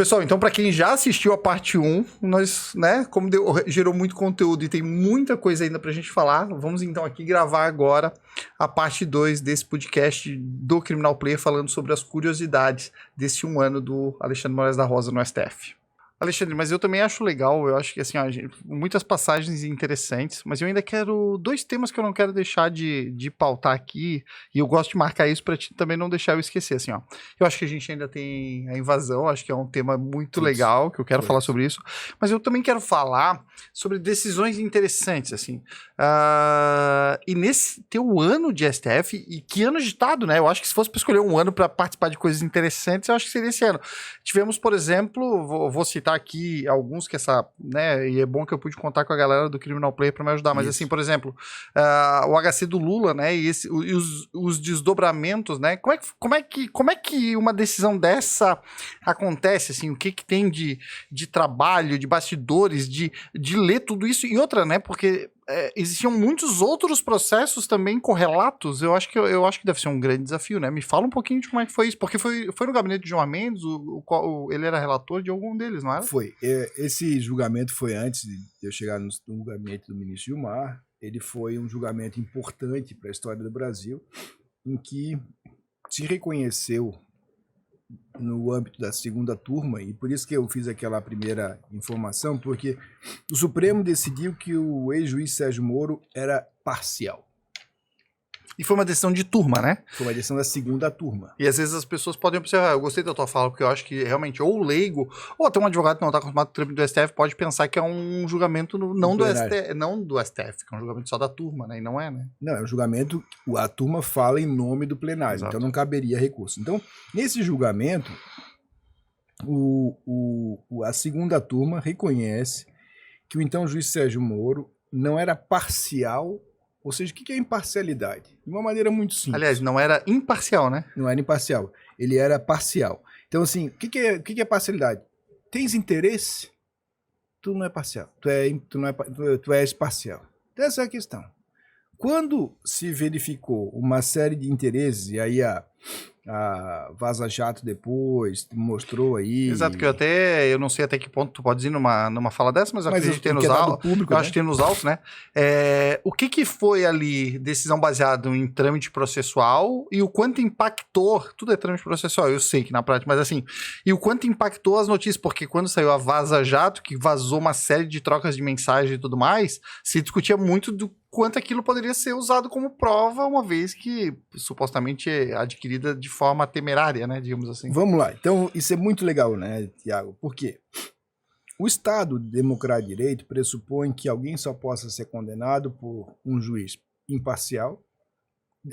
Pessoal, então para quem já assistiu a parte 1, nós, né, como gerou muito conteúdo e tem muita coisa ainda pra gente falar, vamos então aqui gravar agora a parte 2 desse podcast do Criminal Player, falando sobre as curiosidades desse 1 ano do Alexandre Moraes da Rosa no STF. Alexandre, mas eu também acho legal, eu acho que assim, muitas passagens interessantes, mas eu ainda quero 2 temas que eu não quero deixar de pautar aqui, e eu gosto de marcar isso para também não deixar eu esquecer, assim, ó. Eu acho que a gente ainda tem a invasão, acho que é um tema muito legal, que eu quero falar sobre isso, mas eu também quero falar sobre decisões interessantes, assim. E nesse teu ano de STF, e que ano agitado, né? Eu acho que se fosse para escolher um ano para participar de coisas interessantes, eu acho que seria esse ano. Tivemos, por exemplo, vou citar aqui alguns que né, e é bom que eu pude contar com a galera do Criminal Player para me ajudar, mas assim, por exemplo, o HC do Lula, né, e os desdobramentos, né, como é que uma decisão dessa acontece, assim, o que tem de trabalho, de bastidores, de ler tudo isso, e outra, né, porque existiam muitos outros processos também correlatos. Eu acho que deve ser um grande desafio, né? Me fala um pouquinho de como é que foi isso, porque foi no gabinete de João Mendes, ele era relator de algum deles, não era? Foi. Esse julgamento foi antes de eu chegar no gabinete do ministro Gilmar. Ele foi um julgamento importante para a história do Brasil, em que se reconheceu no âmbito da segunda turma, e por isso que eu fiz aquela primeira informação, porque o Supremo decidiu que o ex-juiz Sérgio Moro era parcial. E foi uma decisão de turma, né? Foi uma decisão da segunda turma. E às vezes as pessoas podem observar, eu gostei da tua fala, porque eu acho que realmente ou o leigo, ou até um advogado que não está acostumado com o trâmite do STF, pode pensar que é um julgamento não do STF, que é um julgamento só da turma, né? E não é, né? Não, é um julgamento, a turma fala em nome do plenário, Exato. Então não caberia recurso. Então, nesse julgamento, a segunda turma reconhece que o então juiz Sérgio Moro não era parcial. Ou seja, o que é imparcialidade? De uma maneira muito simples. Aliás, não era imparcial, né? Não era imparcial, ele era parcial. Então, assim, o que é parcialidade? Tens interesse? Tu não é parcial, tu és parcial. Então, essa é a questão. Quando se verificou uma série de interesses, e aí a Vaza Jato depois mostrou aí... Exato, que eu não sei até que ponto tu pode ir numa fala dessa, mas eu acredito que tem nos autos, eu acho que tem nos autos, né? O que foi ali decisão baseada em trâmite processual e o quanto impactou, tudo é trâmite processual, eu sei que na prática, mas assim, e o quanto impactou as notícias, porque quando saiu a Vaza Jato, que vazou uma série de trocas de mensagem e tudo mais, se discutia muito do quanto aquilo poderia ser usado como prova, uma vez que supostamente é adquirida de forma temerária, né, digamos assim. Vamos lá. Então, isso é muito legal, né, Tiago? Por quê? O Estado democrático de direito pressupõe que alguém só possa ser condenado por um juiz imparcial,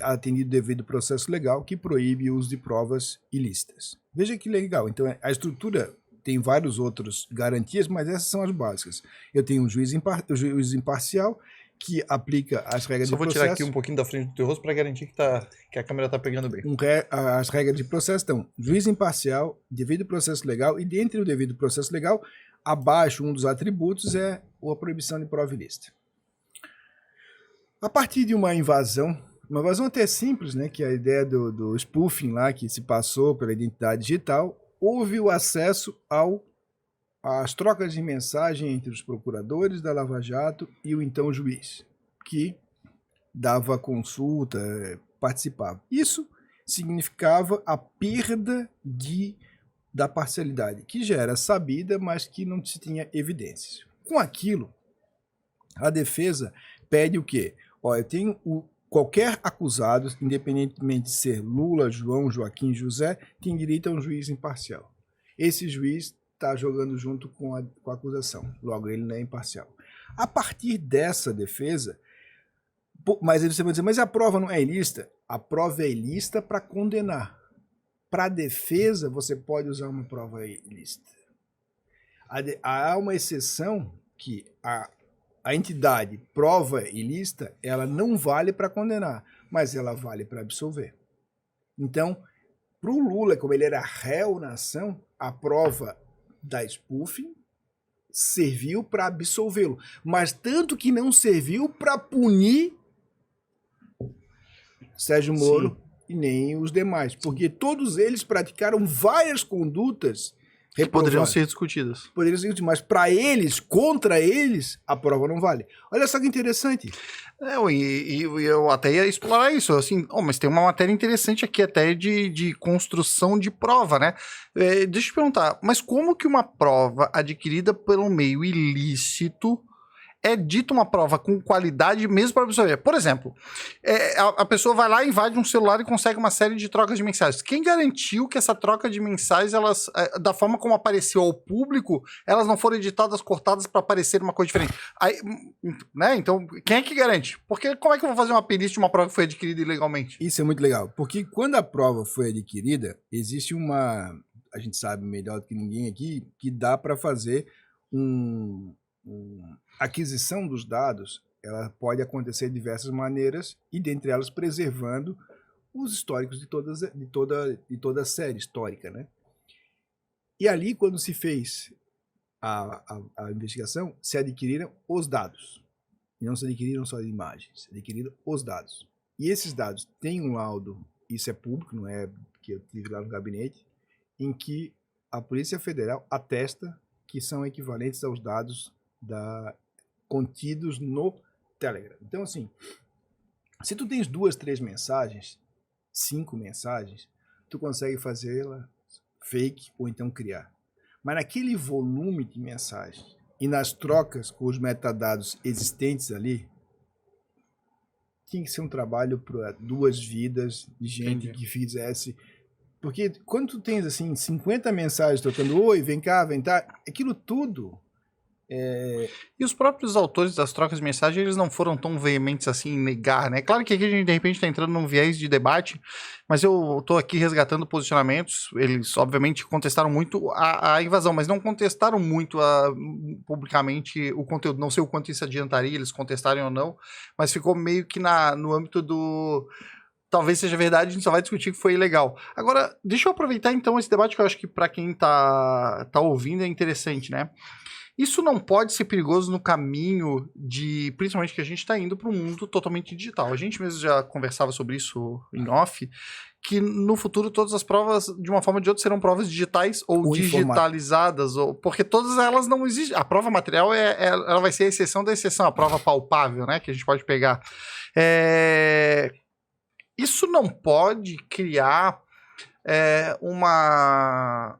atendido o devido processo legal, que proíbe o uso de provas ilícitas. Veja que legal. Então, a estrutura tem várias outras garantias, mas essas são as básicas. Eu tenho um juiz imparcial, que aplica as regras de processo. Só vou tirar aqui um pouquinho da frente do teu rosto para garantir que a câmera está pegando bem. As regras de processo estão juiz imparcial, devido processo legal, e dentro do devido processo legal, abaixo um dos atributos é a proibição de prova ilícita. A partir de uma invasão até simples, né, que é a ideia do spoofing lá, que se passou pela identidade digital, houve o acesso as trocas de mensagem entre os procuradores da Lava Jato e o então juiz, que dava consulta, participava. Isso significava a perda da parcialidade, que já era sabida, mas que não se tinha evidências. Com aquilo, a defesa pede o quê? Eu tenho qualquer acusado, independentemente de ser Lula, João, Joaquim, José, tem direito a um juiz imparcial. Esse juiz está jogando junto com a acusação. Logo, ele não é imparcial. A partir dessa defesa, mas você vai dizer, mas a prova não é ilícita? A prova é ilícita para condenar. Para a defesa, você pode usar uma prova ilícita. Há uma exceção que a entidade prova ilícita, ela não vale para condenar, mas ela vale para absolver. Então, para o Lula, como ele era réu na ação, a prova da spoofing serviu para absolvê-lo, mas tanto que não serviu para punir Sérgio Moro. Sim. E nem os demais, porque todos eles praticaram várias condutas Que poderiam ser discutidas. Poderiam ser discutidas, mas para eles, contra eles, a prova não vale. Olha só que interessante. E eu até ia explorar isso, assim, mas tem uma matéria interessante aqui até de construção de prova, né? Deixa eu te perguntar, mas como que uma prova adquirida pelo meio ilícito é dita uma prova com qualidade mesmo para absorver? Por exemplo, a pessoa vai lá, invade um celular e consegue uma série de trocas de mensagens. Quem garantiu que essa troca de mensagens, elas, da forma como apareceu ao público, elas não foram editadas, cortadas para aparecer uma coisa diferente? Aí, né? Então, quem é que garante? Porque como é que eu vou fazer uma perícia de uma prova que foi adquirida ilegalmente? Isso é muito legal, porque quando a prova foi adquirida, existe a gente sabe melhor do que ninguém aqui, que dá para fazer aquisição dos dados. Ela pode acontecer de diversas maneiras e dentre elas preservando os históricos de toda a série histórica, né? E ali, quando se fez a investigação, se adquiriram os dados. E não se adquiriram só as imagens, se adquiriram os dados. E esses dados têm um laudo, isso é público, não é que eu tive lá no gabinete, em que a Polícia Federal atesta que são equivalentes aos dados contidos no Telegram. Então, assim, se tu tens 2, 3 mensagens, 5 mensagens, tu consegue fazê-la fake ou então criar. Mas naquele volume de mensagens e nas trocas com os metadados existentes ali, tinha que ser um trabalho para 2 vidas de gente que fizesse. Porque quando tu tens assim 50 mensagens trocando, oi, vem cá, aquilo tudo. E os próprios autores das trocas de mensagem, eles não foram tão veementes assim em negar, né? Claro que aqui a gente de repente está entrando num viés de debate, mas eu estou aqui resgatando posicionamentos. Eles obviamente contestaram muito a invasão, mas não contestaram muito publicamente o conteúdo. Não sei o quanto isso adiantaria, eles contestarem ou não, mas ficou meio que no âmbito do... Talvez seja verdade, a gente só vai discutir que foi ilegal. Agora, deixa eu aproveitar então esse debate que eu acho que para quem tá ouvindo é interessante, né? Isso não pode ser perigoso no caminho principalmente que a gente está indo para um mundo totalmente digital. A gente mesmo já conversava sobre isso em off, que no futuro todas as provas, de uma forma ou de outra, serão provas digitais ou digitalizadas, porque todas elas não existem. A prova material ela vai ser a exceção da exceção, a prova palpável, né, que a gente pode pegar. Isso não pode criar uma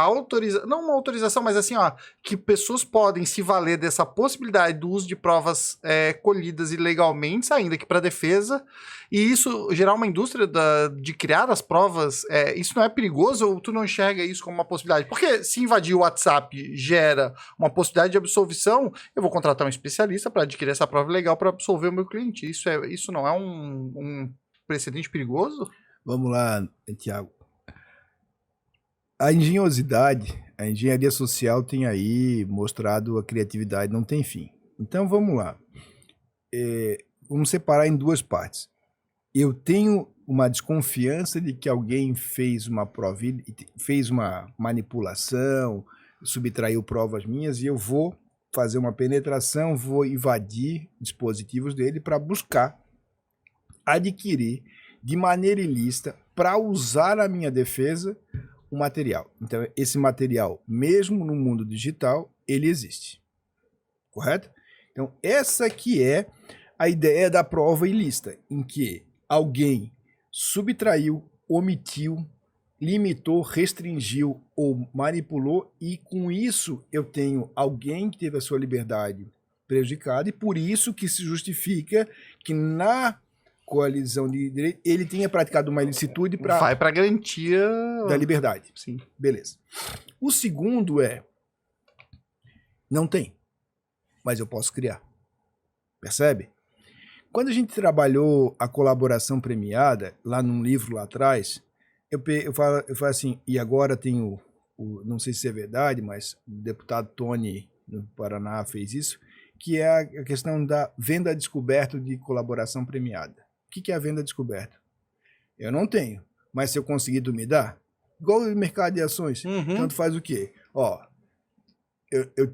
autorização, não uma autorização, mas assim, que pessoas podem se valer dessa possibilidade do uso de provas colhidas ilegalmente, ainda que para defesa, e isso gerar uma indústria de criar as provas. Isso não é perigoso ou tu não enxerga isso como uma possibilidade? Porque se invadir o WhatsApp gera uma possibilidade de absolvição, eu vou contratar um especialista para adquirir essa prova legal para absolver o meu cliente. Isso não é um precedente perigoso? Vamos lá, Tiago. A engenhosidade, a engenharia social tem aí mostrado a criatividade, não tem fim. Então vamos lá. Vamos separar em 2 partes. Eu tenho uma desconfiança de que alguém fez uma prova, fez uma manipulação, subtraiu provas minhas e eu vou fazer uma penetração, vou invadir dispositivos dele para buscar adquirir de maneira ilícita para usar na minha defesa o material. Então, esse material, mesmo no mundo digital, ele existe. Correto? Então, essa que é a ideia da prova ilícita, em que alguém subtraiu, omitiu, limitou, restringiu ou manipulou e com isso eu tenho alguém que teve a sua liberdade prejudicada e por isso que se justifica que na coalizão de direito, ele tenha praticado uma ilicitude para... Vai para garantia... da liberdade. Sim. Beleza. O segundo não tem, mas eu posso criar. Percebe? Quando a gente trabalhou a colaboração premiada, lá num livro lá atrás, eu falo assim, e agora tem não sei se é verdade, mas o deputado Tony, no Paraná, fez isso, que é a questão da venda descoberta de colaboração premiada. O que é a venda descoberta? Eu não tenho, mas se eu conseguir, tu me dá? Igual o mercado de ações. Então tu faz o quê?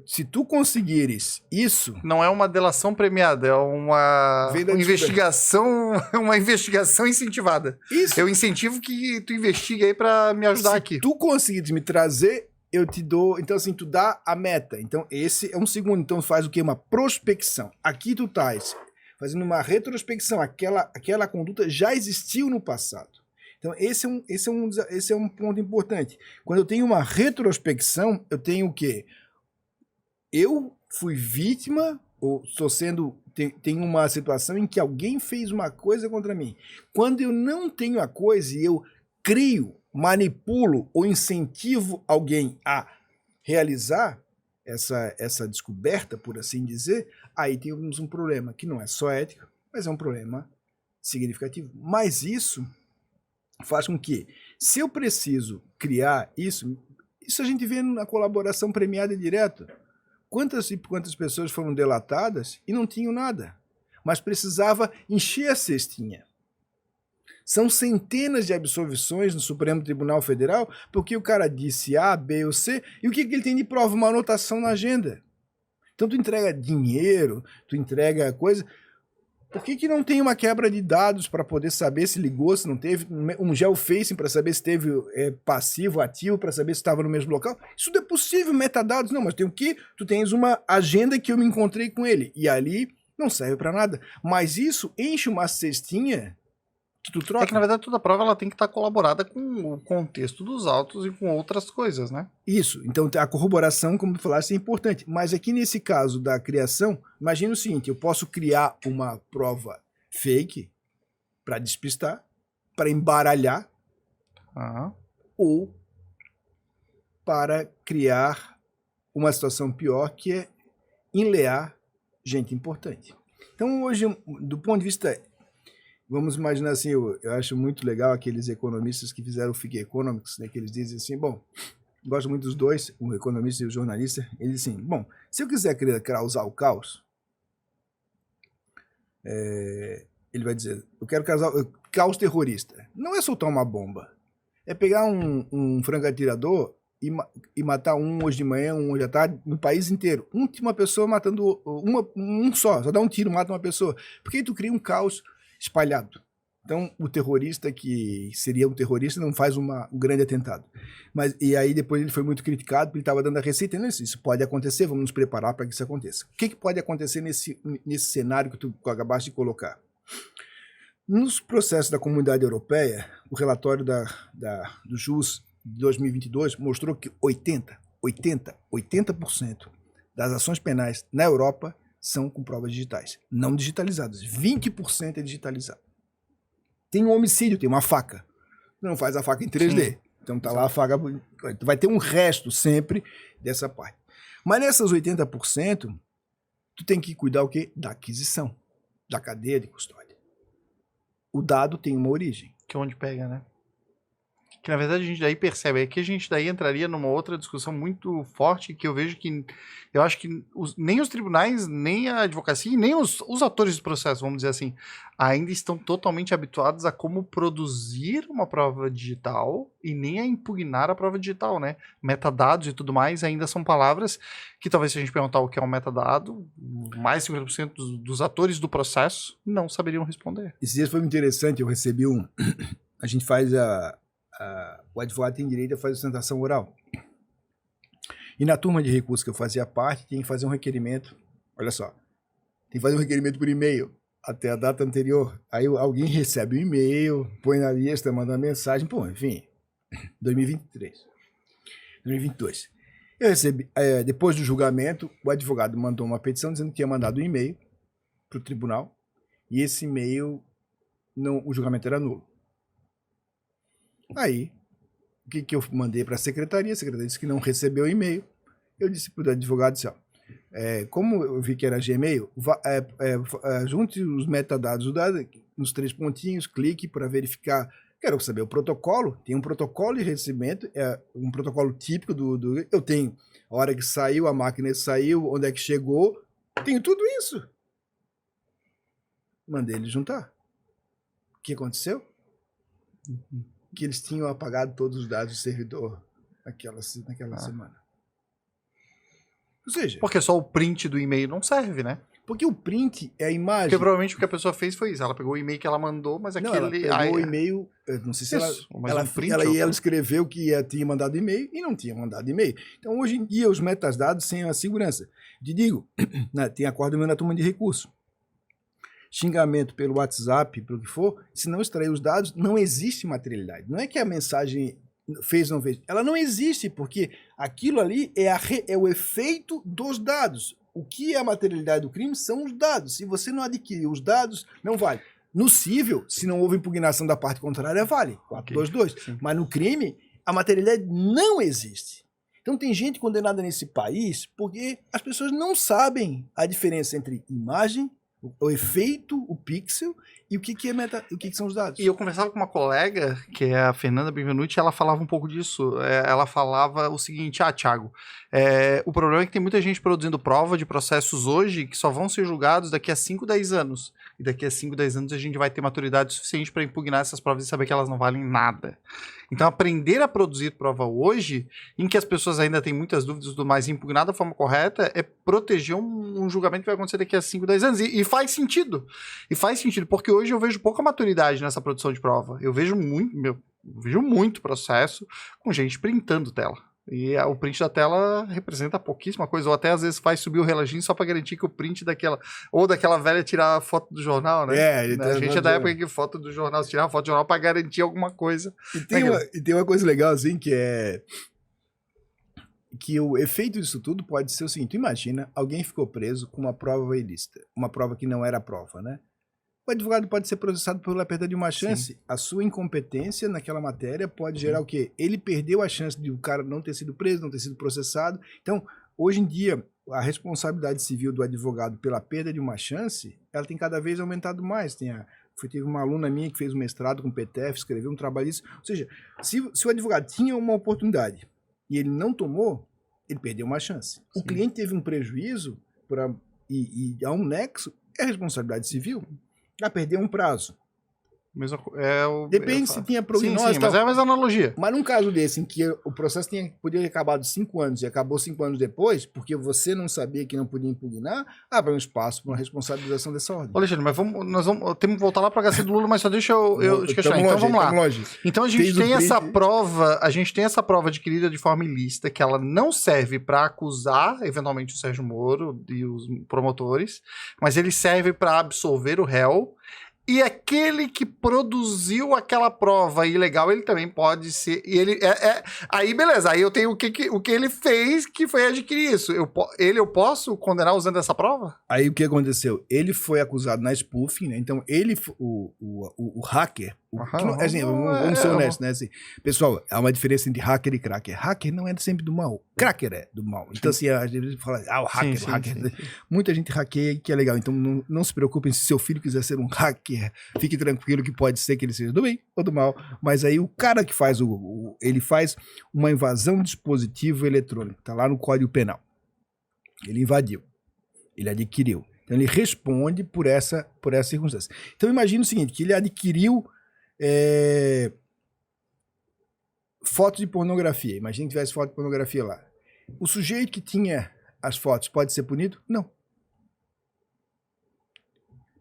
Se tu conseguires isso... Não é uma delação premiada, é uma investigação, uma investigação incentivada. Isso. Eu incentivo que tu investigue aí para me ajudar aqui. Se tu conseguires me trazer eu te dou... Então, assim, tu dá a meta. Então, esse é um segundo. Então, faz o quê? Uma prospecção. Aqui tu estás fazendo uma retrospecção. Aquela conduta já existiu no passado. Então, esse é um ponto importante. Quando eu tenho uma retrospecção, eu tenho o quê? Eu fui vítima, ou estou sendo... Tem uma situação em que alguém fez uma coisa contra mim. Quando eu não tenho a coisa e eu crio, manipulo ou incentivo alguém a realizar essa descoberta, por assim dizer, aí temos um problema que não é só ético, mas é um problema significativo. Mas isso faz com que, se eu preciso criar isso a gente vê na colaboração premiada direto. Quantas e quantas pessoas foram delatadas e não tinham nada, mas precisava encher a cestinha. São centenas de absolvições no Supremo Tribunal Federal porque o cara disse A, B ou C, e o que ele tem de prova? Uma anotação na agenda. Então tu entrega dinheiro, tu entrega coisa... Por que não tem uma quebra de dados para poder saber se ligou, se não teve, um geofacing para saber se teve passivo, ativo, para saber se estava no mesmo local? Isso não é possível, metadados. Não, mas tem o quê? Tu tens uma agenda que eu me encontrei com ele, e ali não serve para nada. Mas isso enche uma cestinha que tu troca. É que, na verdade, toda prova ela tem que estar colaborada com o contexto dos autos e com outras coisas, né? Isso. Então, a corroboração, como tu falaste, é importante. Mas aqui, nesse caso da criação, imagina o seguinte, eu posso criar uma prova fake para despistar, para embaralhar, ou para criar uma situação pior, que é enlear gente importante. Então, hoje, do ponto de vista... Vamos imaginar assim, eu acho muito legal aqueles economistas que fizeram o Fig Economics, né, que eles dizem assim, bom, gosto muito dos dois, o economista e o jornalista, eles dizem assim, bom, se eu quiser causar o caos, ele vai dizer, eu quero causar caos terrorista. Não é soltar uma bomba, é pegar um franco atirador e matar um hoje de manhã, um hoje à tarde, no país inteiro. Uma pessoa matando, só dá um tiro, mata uma pessoa. Porque aí tu cria um caos espalhado. Então, o terrorista que seria um terrorista não faz um grande atentado. E aí depois ele foi muito criticado porque ele estava dando a receita. Isso pode acontecer, vamos nos preparar para que isso aconteça. O que pode acontecer nesse cenário que tu acabaste de colocar? Nos processos da Comunidade Europeia, o relatório do JUS de 2022 mostrou que 80% das ações penais na Europa são com provas digitais, não digitalizadas. 20% é digitalizado. Tem um homicídio, tem uma faca. Não faz a faca em 3D. Sim. Então tá lá a faca. Vai ter um resto sempre dessa parte. Mas nessas 80%, tu tem que cuidar o quê? Da aquisição, da cadeia de custódia. O dado tem uma origem. Que é onde pega, né? Que na verdade a gente daí percebe, é que a gente daí entraria numa outra discussão muito forte, que eu vejo que, eu acho que nem os tribunais, nem a advocacia, nem os atores do processo, vamos dizer assim, ainda estão totalmente habituados a como produzir uma prova digital e nem a impugnar a prova digital, né? Metadados e tudo mais ainda são palavras que talvez se a gente perguntar o que é um metadado, mais de 50% dos atores do processo não saberiam responder. Esses dias foi muito interessante, eu recebi a gente faz o advogado tem direito a fazer sustentação oral. E na turma de recursos que eu fazia parte, tinha que fazer um requerimento. Olha só, tem que fazer um requerimento por e-mail até a data anterior. Aí alguém recebe o e-mail, põe na lista, manda uma mensagem. Pô, enfim, 2022. Eu recebi, depois do julgamento, o advogado mandou uma petição dizendo que tinha mandado um e-mail para o tribunal e esse e-mail, o julgamento era nulo. Aí, o que eu mandei para a secretaria disse que não recebeu o e-mail. Eu disse para o advogado, assim, como eu vi que era Gmail, junte os metadados do dado nos 3 pontinhos, clique para verificar. Quero saber o protocolo, tem um protocolo de recebimento, um protocolo típico eu tenho a hora que saiu, a máquina saiu, onde é que chegou, tenho tudo isso. Mandei ele juntar. O que aconteceu? Que eles tinham apagado todos os dados do servidor naquela semana. Ou seja... Porque só o print do e-mail não serve, né? Porque o print é a imagem. Porque provavelmente o que a pessoa fez foi isso. Ela pegou o e-mail que ela mandou, mas Não, aquele... ela pegou o e-mail, não sei se Isso, mas ela, um print ela escreveu que tinha mandado e-mail e não tinha mandado e-mail. Então, hoje em dia, os metadados têm a segurança. Te digo, né, tem acordo meu na turma de recurso. Xingamento pelo WhatsApp, pelo que for, se não extrair os dados, não existe materialidade. Não é que a mensagem fez ou não fez. Ela não existe, porque aquilo ali é o efeito dos dados. O que é a materialidade do crime são os dados. Se você não adquiriu os dados, não vale. No cível, se não houve impugnação da parte contrária, vale. 422. Okay. Mas no crime, a materialidade não existe. Então tem gente condenada nesse país porque as pessoas não sabem a diferença entre imagem, o efeito, o pixel e o que são os dados. E eu conversava com uma colega, que é a Fernanda Benvenuti, ela falava um pouco disso. Ela falava o seguinte: Thiago, o problema é que tem muita gente produzindo prova de processos hoje que só vão ser julgados daqui a 5, 10 anos. E daqui a 5, 10 anos a gente vai ter maturidade suficiente para impugnar essas provas e saber que elas não valem nada. Então, aprender a produzir prova hoje, em que as pessoas ainda têm muitas dúvidas do mais, impugnar da forma correta, é proteger um julgamento que vai acontecer daqui a 5, 10 anos. E faz sentido. E faz sentido, porque hoje eu vejo pouca maturidade nessa produção de prova. Eu vejo muito processo com gente printando tela. E o print da tela representa pouquíssima coisa, ou até às vezes faz subir o reloginho só para garantir que o print daquela velha tirar a foto do jornal, né? A gente é da época que foto do jornal, se tirava foto do jornal para garantir alguma coisa. E tem uma coisa legal assim, que é que o efeito disso tudo pode ser o seguinte: imagina, alguém ficou preso com uma prova ilícita, uma prova que não era prova, né? O advogado pode ser processado pela perda de uma chance. Sim. A sua incompetência naquela matéria pode gerar o quê? Ele perdeu a chance de o cara não ter sido preso, não ter sido processado. Então, hoje em dia, a responsabilidade civil do advogado pela perda de uma chance, ela tem cada vez aumentado mais. Teve uma aluna minha que fez um mestrado com o PTF, escreveu um trabalho disso. Ou seja, se o advogado tinha uma oportunidade e ele não tomou, ele perdeu uma chance. Sim. O cliente teve um prejuízo e há um nexo, é responsabilidade civil. Perder um prazo. Depende se tinha prognóstico. Sim, mas é a mesma analogia. Mas num caso desse, em que o processo podia ter acabado 5 anos e acabou 5 anos depois, porque você não sabia que não podia impugnar, abre um espaço para uma responsabilização dessa ordem. Alexandre, mas nós temos que voltar lá para a HC do Lula, mas só deixa eu te questionar. Então vamos lá. Então a gente tem essa prova adquirida de forma ilícita, que ela não serve para acusar, eventualmente, o Sérgio Moro e os promotores, mas ele serve para absolver o réu. E aquele que produziu aquela prova ilegal, ele também pode ser... E ele aí, beleza. Aí eu tenho o que ele fez, que foi adquirir isso. Eu posso condenar usando essa prova? Aí o que aconteceu? Ele foi acusado na spoofing, né? Então, o hacker... vamos ser honestos, né? Assim, pessoal, há uma diferença entre hacker e cracker. Hacker não é sempre do mal. Cracker é do mal. Então, assim, a gente fala, o hacker. Sim. Muita gente hackeia, que é legal. Então, não se preocupem se seu filho quiser ser um hacker. Fique tranquilo que pode ser que ele seja do bem ou do mal. Mas aí o cara que faz ele faz uma invasão de dispositivo eletrônico. Tá lá no Código Penal. Ele invadiu. Ele adquiriu. Então, ele responde por essa circunstância. Então, imagina o seguinte, que ele adquiriu fotos de pornografia. Imagina que tivesse foto de pornografia lá. O sujeito que tinha as fotos pode ser punido? Não.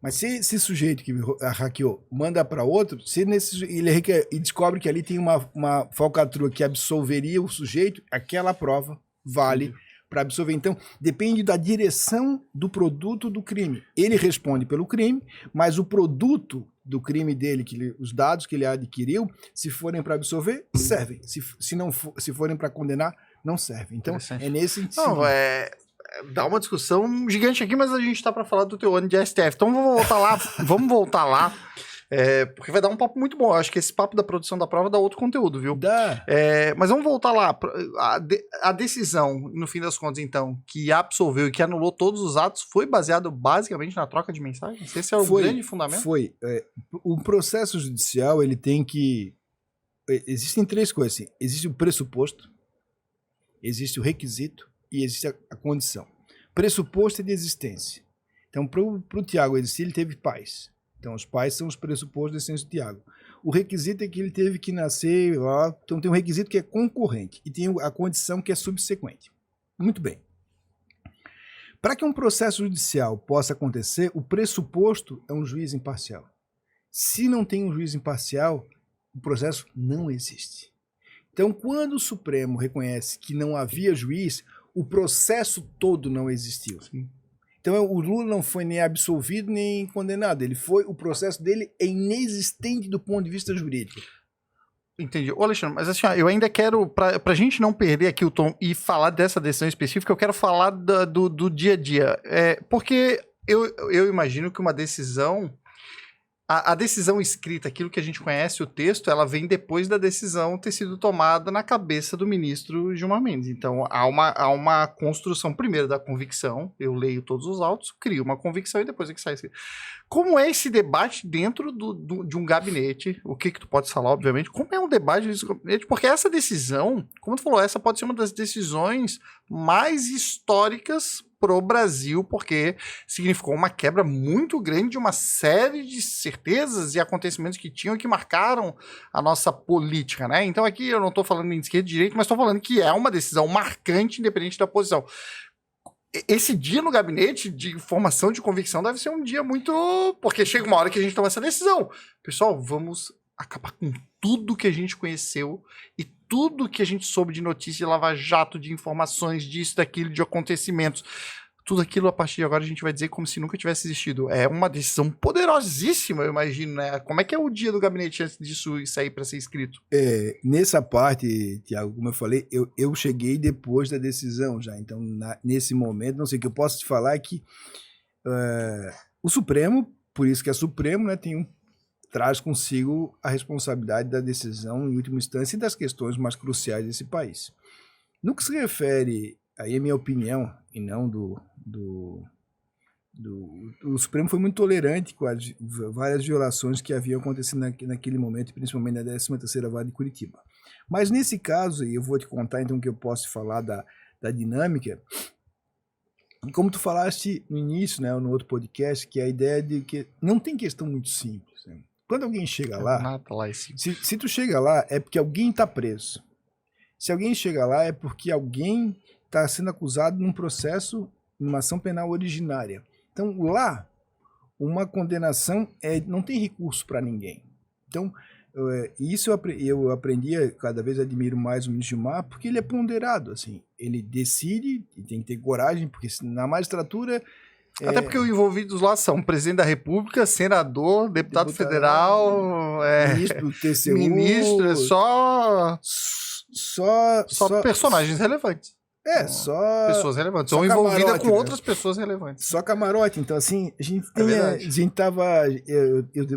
Mas se esse sujeito que hackeou manda para outro, ele descobre que ali tem uma falcatrua que absolveria o sujeito, aquela prova vale para absolver. Então, depende da direção do produto do crime. Ele responde pelo crime, mas o produto do crime dele, os dados que ele adquiriu, se forem para absolver, servem. Se forem para condenar, não servem. Então, é nesse sentido. Não, dá uma discussão gigante aqui, mas a gente tá para falar do teu ano de STF. Então vamos voltar lá, porque vai dar um papo muito bom. Eu acho que esse papo da produção da prova dá outro conteúdo, viu? Dá. Mas vamos voltar lá. A decisão, no fim das contas, então, que absolveu e que anulou todos os atos, foi baseado basicamente na troca de mensagens? Esse é o grande fundamento? Foi. O processo judicial, ele tem que... Existem 3 coisas, assim. Existe o pressuposto, existe o requisito e existe a condição. Pressuposto é de existência. Então, para o Tiago existir, ele teve pais. Então, os pais são os pressupostos da existência do Tiago. O requisito é que ele teve que nascer... Então, tem um requisito que é concorrente e tem a condição que é subsequente. Muito bem. Para que um processo judicial possa acontecer, o pressuposto é um juiz imparcial. Se não tem um juiz imparcial, o processo não existe. Então, quando o Supremo reconhece que não havia juiz, o processo todo não existiu. Sim. Então, o Lula não foi nem absolvido nem condenado. O processo dele é inexistente do ponto de vista jurídico. Entendi. Ô, Alexandre, mas assim, ó, eu ainda quero, pra gente não perder aqui o tom e falar dessa decisão específica, eu quero falar do dia a dia. Porque eu imagino que uma decisão, a decisão escrita, aquilo que a gente conhece, o texto, ela vem depois da decisão ter sido tomada na cabeça do ministro Gilmar Mendes. Então, há uma construção, primeiro, da convicção. Eu leio todos os autos, crio uma convicção e depois é que sai. Como é esse debate dentro de um gabinete? O que tu pode falar, obviamente? Como é um debate desse gabinete? Porque essa decisão, como tu falou, essa pode ser uma das decisões mais históricas pro Brasil, porque significou uma quebra muito grande de uma série de certezas e acontecimentos que tinham e que marcaram a nossa política, né? Então aqui eu não tô falando em esquerda e direita, mas tô falando que é uma decisão marcante, independente da posição. Esse dia no gabinete de formação de convicção deve ser um dia muito... Porque chega uma hora que a gente toma essa decisão. Pessoal, vamos acabar com tudo que a gente conheceu e tudo que a gente soube de notícia de Lava Jato, de informações, disso, daquilo, de acontecimentos. Tudo aquilo, a partir de agora, a gente vai dizer como se nunca tivesse existido. É uma decisão poderosíssima, eu imagino, né? Como é que é o dia do gabinete antes disso sair para ser escrito? Nessa parte, Tiago, como eu falei, eu cheguei depois da decisão já. Então, nesse momento, não sei, o que eu posso te falar é que o Supremo, por isso que é Supremo, né, traz consigo a responsabilidade da decisão em última instância e das questões mais cruciais desse país. No que se refere, aí é minha opinião, e não o Supremo foi muito tolerante com as várias violações que haviam acontecido naquele momento, principalmente na 13ª Vara de Curitiba. Mas nesse caso, e eu vou te contar então o que eu posso te falar da dinâmica, como tu falaste no início, né, no outro podcast, que é a ideia de que não tem questão muito simples, né? Quando alguém chega lá, se tu chega lá, é porque alguém está preso. Se alguém chega lá, é porque alguém está sendo acusado num processo, numa ação penal originária. Então, lá, uma condenação não tem recurso para ninguém. Então, isso eu aprendi, cada vez admiro mais o ministro Gilmar, porque ele é ponderado, assim. Ele decide, e tem que ter coragem, porque na magistratura... Até porque os envolvidos lá são presidente da República, senador, deputado federal, ministro do TCU... Ministro, só personagens relevantes. Só... Pessoas relevantes. São envolvidas com outras pessoas relevantes. Só camarote. Então, assim, a gente tava...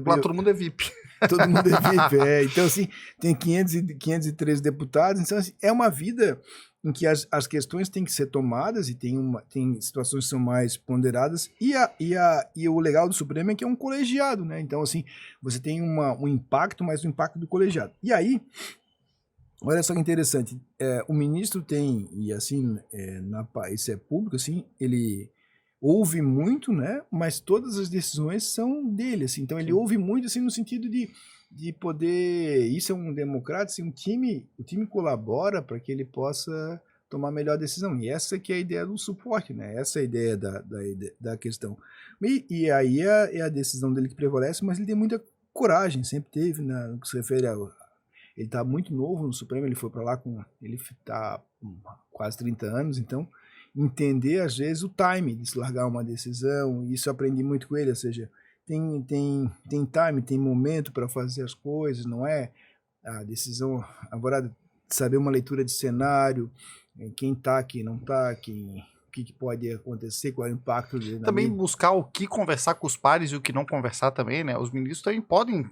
Lá todo mundo é VIP. Todo mundo é VIP, Então, assim, tem 513 deputados. Então, assim, é uma vida em que as questões têm que ser tomadas e tem situações que são mais ponderadas. E o legal do Supremo é que é um colegiado, né? Então, assim, você tem um impacto, mas o impacto do colegiado. E aí... Olha só que interessante, o ministro tem, e assim, isso é público, assim, ele ouve muito, né, mas todas as decisões são dele, assim, então ele ouve muito, assim, no sentido de poder, isso é um democrata, assim, o time colabora para que ele possa tomar a melhor decisão, e essa que é a ideia do suporte, né, essa é a ideia da questão. E aí é a decisão dele que prevalece, mas ele tem muita coragem, sempre teve, né, no que se refere ele está muito novo no Supremo, ele foi para lá ele está com quase 30 anos, então entender às vezes o time de se largar uma decisão, isso eu aprendi muito com ele, ou seja, tem time, tem momento para fazer as coisas, não é a decisão, agora saber uma leitura de cenário, quem está, quem não está, o que pode acontecer, qual é o impacto dele. Também buscar o que conversar com os pares e o que não conversar também, né? Os ministros também podem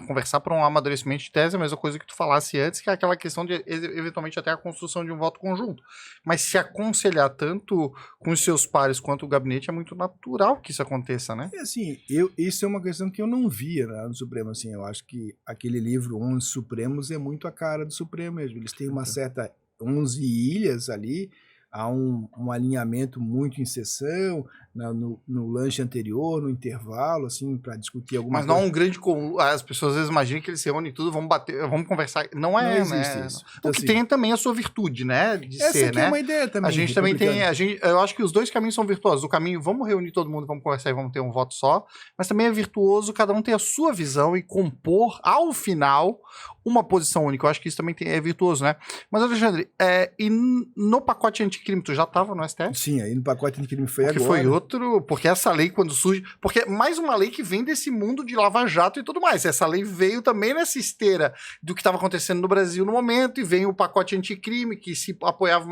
conversar para um amadurecimento de tese, a mesma coisa que tu falasse antes, que é aquela questão de, eventualmente, até a construção de um voto conjunto. Mas se aconselhar tanto com os seus pares quanto o gabinete, é muito natural que isso aconteça, né? Assim, isso é uma questão que eu não via, né, no Supremo, assim, eu acho que aquele livro 11 Supremos é muito a cara do Supremo mesmo, eles têm uma certa 11 ilhas ali, há um alinhamento muito em sessão, no lanche anterior, no intervalo, assim, para discutir alguma Mas coisa. não é um grande... As pessoas às vezes imaginam que eles se reúnem tudo, vamos bater, vamos conversar. Não é, Não existe né? isso. O Então, que assim, tem também a sua virtude, né? De essa ser, aqui né? é uma ideia também. A gente também tem... eu acho que os dois caminhos são virtuosos. O caminho, vamos reunir todo mundo, vamos conversar e vamos ter um voto só. Mas também é virtuoso cada um ter a sua visão e compor, ao final, uma posição única. Eu acho que isso também é virtuoso, né? Mas, Alexandre, e no pacote anticrime, tu já estava no STF? Sim, aí no pacote anticrime foi porque agora. Foi outro... Porque essa lei, quando surge... Porque é mais uma lei que vem desse mundo de lava-jato e tudo mais. Essa lei veio também nessa esteira do que estava acontecendo no Brasil no momento, e vem o pacote anticrime, que se apoiava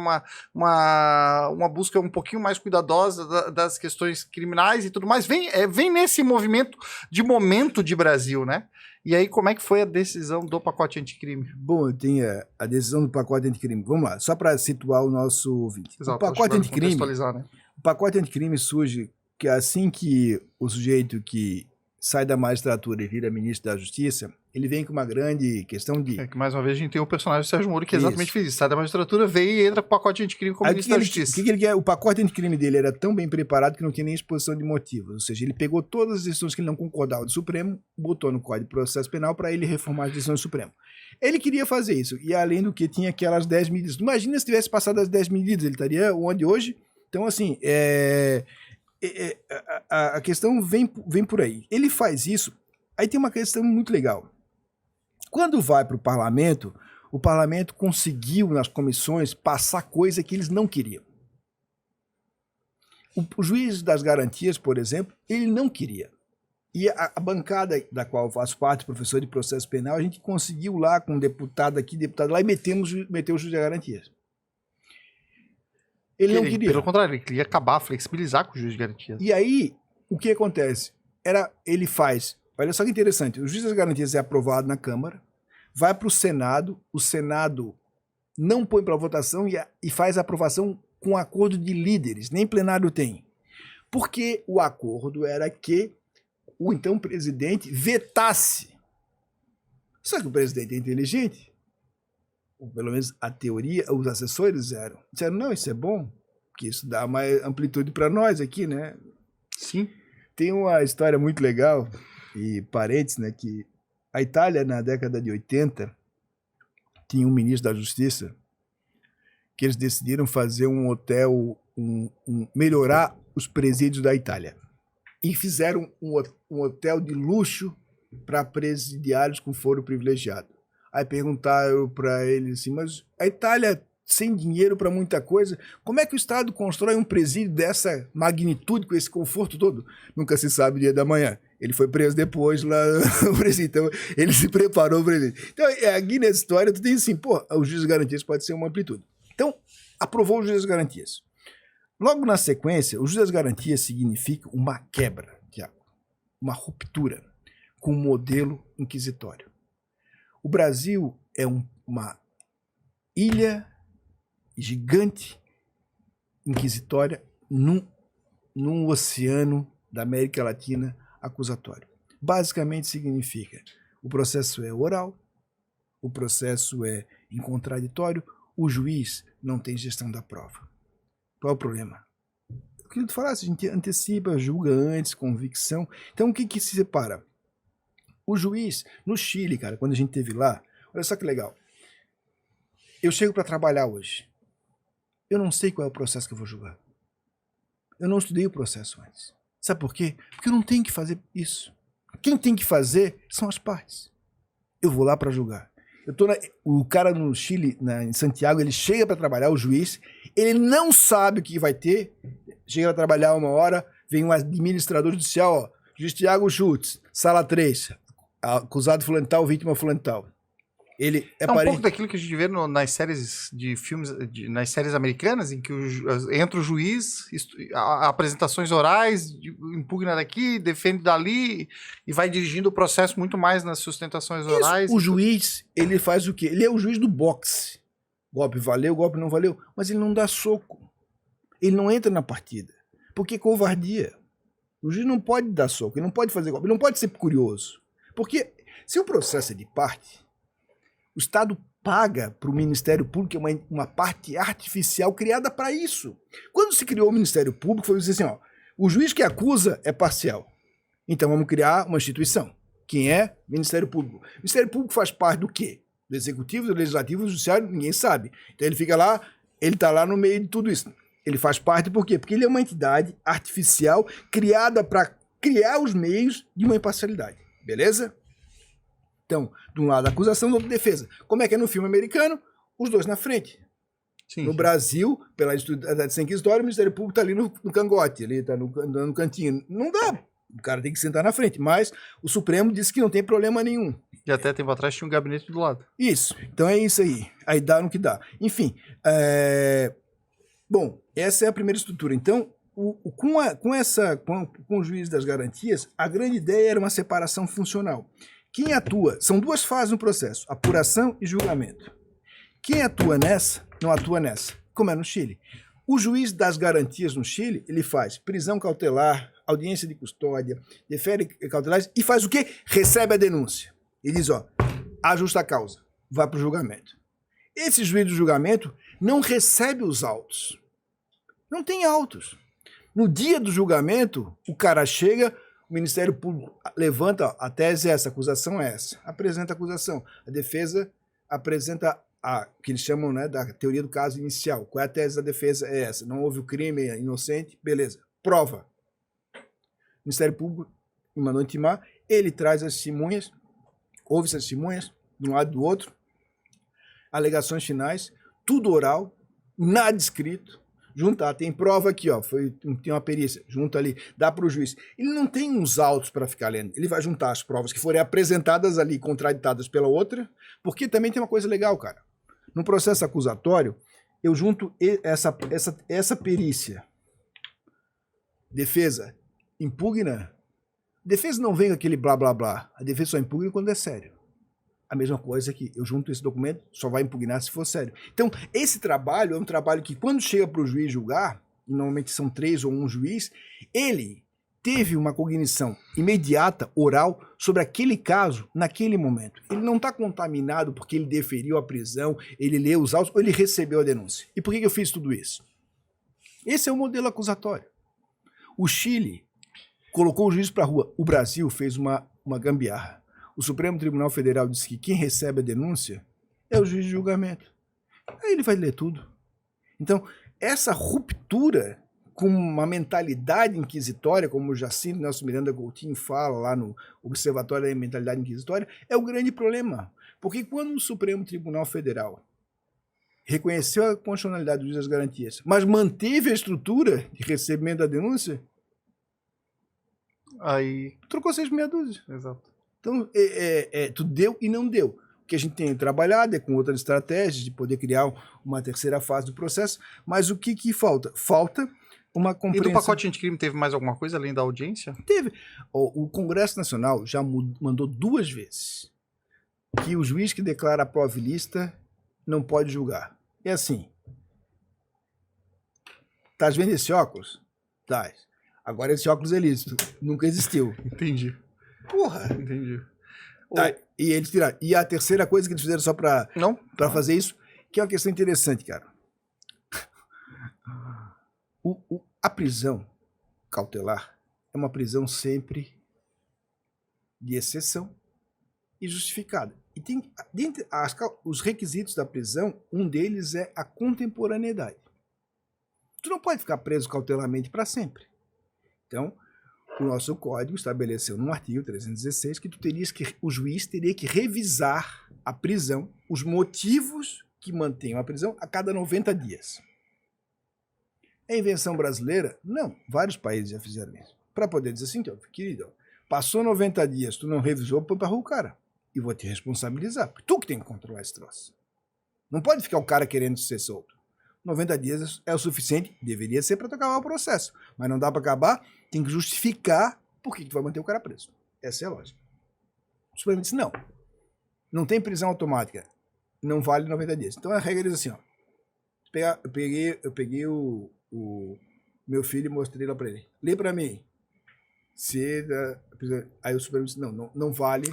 uma busca um pouquinho mais cuidadosa das questões criminais e tudo mais. Vem nesse movimento de Brasil, né? E aí, como é que foi a decisão do pacote anticrime? Bom, tem a decisão do pacote anticrime. Vamos lá, só para situar o nosso ouvinte. Exato, o pacote anticrime, né? O pacote anticrime surge que assim que o sujeito que sai da magistratura e vira ministro da Justiça, ele vem com uma grande questão de... que mais uma vez a gente tem o personagem do Sérgio Moro que exatamente fez isso. Sai da magistratura, veio e entra com o pacote anticrime como ministro da Justiça. O que ele quer? O pacote anticrime dele era tão bem preparado que não tinha nem exposição de motivos. Ou seja, ele pegou todas as decisões que ele não concordava do Supremo, botou no Código de Processo Penal para ele reformar as decisões do Supremo. Ele queria fazer isso. E além do que, tinha aquelas 10 medidas. Imagina se tivesse passado as 10 medidas, ele estaria onde hoje? Então, assim, a questão vem por aí. Ele faz isso. Aí tem uma questão muito legal. Quando vai para o parlamento conseguiu, nas comissões, passar coisa que eles não queriam. O juiz das garantias, por exemplo, ele não queria. E a bancada da qual eu faço parte, professor de processo penal, a gente conseguiu lá com um deputado aqui, deputado lá, e meteu o juiz das garantias. Ele não queria. Pelo contrário, ele queria acabar, flexibilizar com o juiz de garantias. E aí, o que acontece? Ele faz... Olha só que interessante. O juiz das garantias é aprovado na Câmara, vai para o Senado não põe para votação e faz a aprovação com acordo de líderes, nem plenário tem. Porque o acordo era que o então presidente vetasse. Só que o presidente é inteligente, ou pelo menos a teoria, os assessores disseram, não, isso é bom, porque isso dá mais amplitude para nós aqui, né? Sim. Tem uma história muito legal, e parênteses, né, que a Itália, na década de 80, tinha um ministro da Justiça que eles decidiram fazer um hotel, melhorar os presídios da Itália. E fizeram um hotel de luxo para presidiários com foro privilegiado. Aí perguntaram para ele assim, mas a Itália sem dinheiro para muita coisa, como é que o Estado constrói um presídio dessa magnitude, com esse conforto todo? Nunca se sabe o dia da manhã. Ele foi preso depois lá no presídio, então ele se preparou para ele. Então, aqui nessa história, tu tem assim, o juiz de garantias pode ser uma amplitude. Então, aprovou o juiz das garantias. Logo na sequência, o juiz das garantias significa uma quebra, Tiago, uma ruptura com o modelo inquisitório. O Brasil é uma ilha gigante inquisitória num oceano da América Latina acusatório. Basicamente significa, o processo é oral, o processo é em contraditório, o juiz não tem gestão da prova. Qual é o problema? Eu queria te falar, a gente antecipa, julga antes, convicção. Então o que se separa? O juiz, no Chile, cara, quando a gente esteve lá, olha só que legal. Eu chego para trabalhar hoje. Eu não sei qual é o processo que eu vou julgar. Eu não estudei o processo antes. Sabe por quê? Porque eu não tenho que fazer isso. Quem tem que fazer são as partes. Eu vou lá para julgar. O cara no Chile, em Santiago, ele chega para trabalhar, o juiz, ele não sabe o que vai ter, chega para trabalhar uma hora, vem um administrador judicial, ó, juiz Tiago Schultz, sala 3, acusado fulano tal, vítima fulano tal. Ele é um pouco daquilo que a gente vê nas séries de filmes, nas séries americanas, em que entra o juiz, apresentações orais, impugna daqui, defende dali, e vai dirigindo o processo muito mais nas sustentações orais. O juiz, ele faz o quê? Ele é o juiz do boxe. Golpe valeu, golpe não valeu, mas ele não dá soco. Ele não entra na partida. Porque é covardia. O juiz não pode dar soco, ele não pode fazer golpe, ele não pode ser curioso. Porque se o processo é de parte, o Estado paga para o Ministério Público uma parte artificial criada para isso. Quando se criou o Ministério Público, foi assim, ó, O juiz que acusa é parcial. Então vamos criar uma instituição. Quem é? Ministério Público. O Ministério Público faz parte do quê? Do Executivo, do Legislativo, do Judiciário, ninguém sabe. Então ele fica lá, ele está lá no meio de tudo isso. Ele faz parte por quê? Porque ele é uma entidade artificial criada para criar os meios de uma imparcialidade. Beleza? Então, de um lado a acusação, do outro a defesa. Como é que é no filme americano? Os dois na frente. Sim, no Brasil, pela instituição inquisitória, o Ministério Público está ali no cangote, ele está no cantinho. Não dá. O cara tem que sentar na frente. Mas o Supremo disse que não tem problema nenhum. E até tempo atrás tinha um gabinete do lado. Isso. Então é isso aí. Aí dá no que dá. Enfim. Bom, essa é a primeira estrutura. Então, com o juiz das garantias, a grande ideia era uma separação funcional. Quem atua, são duas fases no processo, apuração e julgamento. Quem atua nessa, não atua nessa, como é no Chile. O juiz das garantias no Chile, ele faz prisão cautelar, audiência de custódia, defere cautelares e faz o quê? Recebe a denúncia. Ele diz, a justa causa, vai para o julgamento. Esse juiz do julgamento não recebe os autos. Não tem autos. No dia do julgamento, o cara chega, o Ministério Público levanta, a tese é essa, a acusação é essa. Apresenta a acusação. A defesa apresenta o que eles chamam, né, da teoria do caso inicial. Qual é a tese da defesa? É essa. Não houve o crime, é inocente, beleza. Prova. O Ministério Público me mandou intimar, ele traz as testemunhas, ouve essas testemunhas, de um lado e do outro, alegações finais, tudo oral, nada escrito, juntar, tem prova aqui, tem uma perícia, junta ali, dá para o juiz. Ele não tem uns autos para ficar lendo, ele vai juntar as provas que forem apresentadas ali, contraditadas pela outra, porque também tem uma coisa legal, cara. No processo acusatório, eu junto essa perícia. Defesa impugna. Defesa não vem com aquele blá blá blá. A defesa só impugna quando é sério. A mesma coisa que eu junto esse documento, só vai impugnar se for sério. Então, esse trabalho é um trabalho que quando chega para o juiz julgar, e normalmente são 3 ou 1 juiz, ele teve uma cognição imediata, oral, sobre aquele caso, naquele momento. Ele não está contaminado porque ele deferiu a prisão, ele leu os autos, ou ele recebeu a denúncia. E por que eu fiz tudo isso? Esse é o modelo acusatório. O Chile colocou o juiz para a rua. O Brasil fez uma gambiarra. O Supremo Tribunal Federal disse que quem recebe a denúncia é o juiz de julgamento. Aí ele vai ler tudo. Então, essa ruptura com uma mentalidade inquisitória, como o Jacinto Nelson Miranda Coutinho fala lá no Observatório da Mentalidade Inquisitória, é o grande problema. Porque quando o Supremo Tribunal Federal reconheceu a constitucionalidade do juiz das garantias, mas manteve a estrutura de recebimento da denúncia, aí trocou 6 meia dúzia. Exato. Então, tu deu e não deu. O que a gente tem trabalhado é com outras estratégias de poder criar uma terceira fase do processo, mas o que falta? Falta uma compreensão. E do pacote anticrime teve mais alguma coisa além da audiência? Teve. O Congresso Nacional já mandou 2 vezes que o juiz que declara a prova ilícita não pode julgar. É assim. Estás vendo esse óculos? Tá. Agora esse óculos é lícito. Nunca existiu. Entendi. Porra. Entendi. Tá, e eles tiraram. E a terceira coisa que eles fizeram só para fazer isso, que é uma questão interessante, cara. A prisão cautelar é uma prisão sempre de exceção e justificada. E tem, dentre os requisitos da prisão, um deles é a contemporaneidade. Tu não pode ficar preso cautelarmente para sempre. Então, o nosso código estabeleceu no artigo 316 que o juiz teria que revisar a prisão, os motivos que mantêm a prisão a cada 90 dias. É invenção brasileira? Não, vários países já fizeram isso. Para poder dizer assim, querido, passou 90 dias, tu não revisou, põe para rua o cara. E vou te responsabilizar, porque tu que tem que controlar esse troço. Não pode ficar o cara querendo ser solto. 90 dias é o suficiente, deveria ser para tu acabar o processo. Mas não dá para acabar, tem que justificar por que tu vai manter o cara preso. Essa é a lógica. O Supremo disse, não. Não tem prisão automática. Não vale 90 dias. Então a regra diz assim, eu peguei o meu filho e mostrei lá para ele. Lê para mim. Aí o Supremo disse, não vale.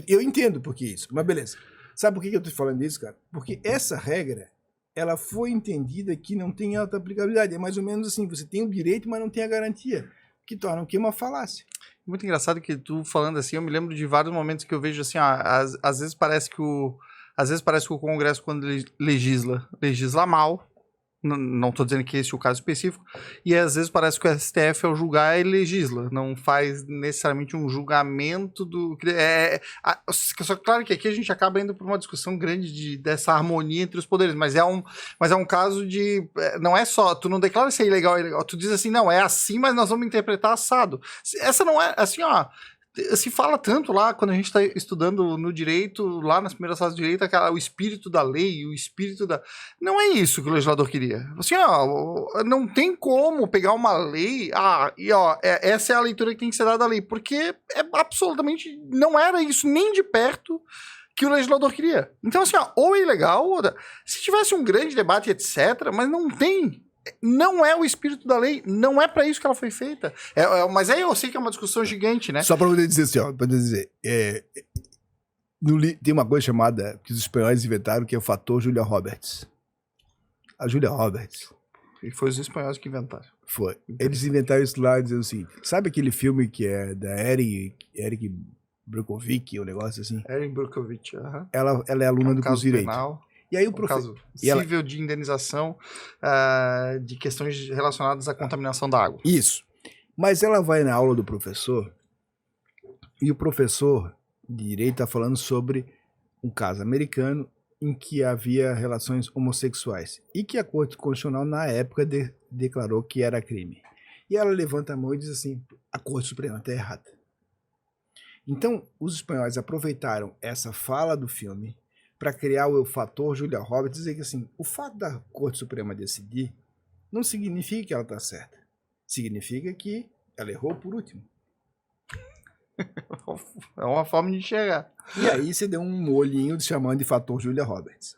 Eu entendo por que isso, mas beleza. Sabe por que eu estou falando isso, cara? Porque essa regra ela foi entendida que não tem alta aplicabilidade. É mais ou menos assim, você tem o direito, mas não tem a garantia, que torna o que uma falácia. Muito engraçado que tu falando assim, eu me lembro de vários momentos que eu vejo assim, às vezes parece que o Congresso, quando legisla mal. Não estou dizendo que esse é o caso específico, e às vezes parece que o STF, ao julgar, ele legisla, não faz necessariamente um julgamento do... Só claro que aqui a gente acaba indo por uma discussão grande dessa harmonia entre os poderes, mas é um caso de... Não é só, tu não declara se é ilegal, tu diz assim, não, é assim, mas nós vamos interpretar assado. Essa não é, assim, ó... Se fala tanto lá, quando a gente está estudando no direito, lá nas primeiras salas de direito, o espírito da lei, o espírito da... Não é isso que o legislador queria. Assim, ó, não tem como pegar uma lei, essa é a leitura que tem que ser dada da lei, porque absolutamente não era isso nem de perto que o legislador queria. Então, assim, ó, ou é ilegal, se tivesse um grande debate, etc., mas não tem... Não é o espírito da lei, não é pra isso que ela foi feita. Mas aí eu sei que é uma discussão gigante, né? Só pra poder dizer assim, ó, pra poder dizer, tem uma coisa chamada, que os espanhóis inventaram, que é o fator Julia Roberts. A Julia Roberts. E foi os espanhóis que inventaram. Foi. Eles inventaram isso lá dizendo assim, sabe aquele filme que é da Eric Brockovich, um negócio assim? Erin Brockovich, Ela é aluna do curso de Direito. Penal. E aí o caso cível de indenização de questões relacionadas à contaminação da água. Isso. Mas ela vai na aula do professor e o professor de direito está falando sobre um caso americano em que havia relações homossexuais e que a Corte Constitucional na época declarou que era crime. E ela levanta a mão e diz assim, a Corte Suprema está errada. Então, os espanhóis aproveitaram essa fala do filme para criar o fator Julia Roberts, dizer que assim, o fato da Corte Suprema decidir não significa que ela está certa. Significa que ela errou por último. É uma forma de enxergar. E aí você deu um olhinho chamando de fator Julia Roberts.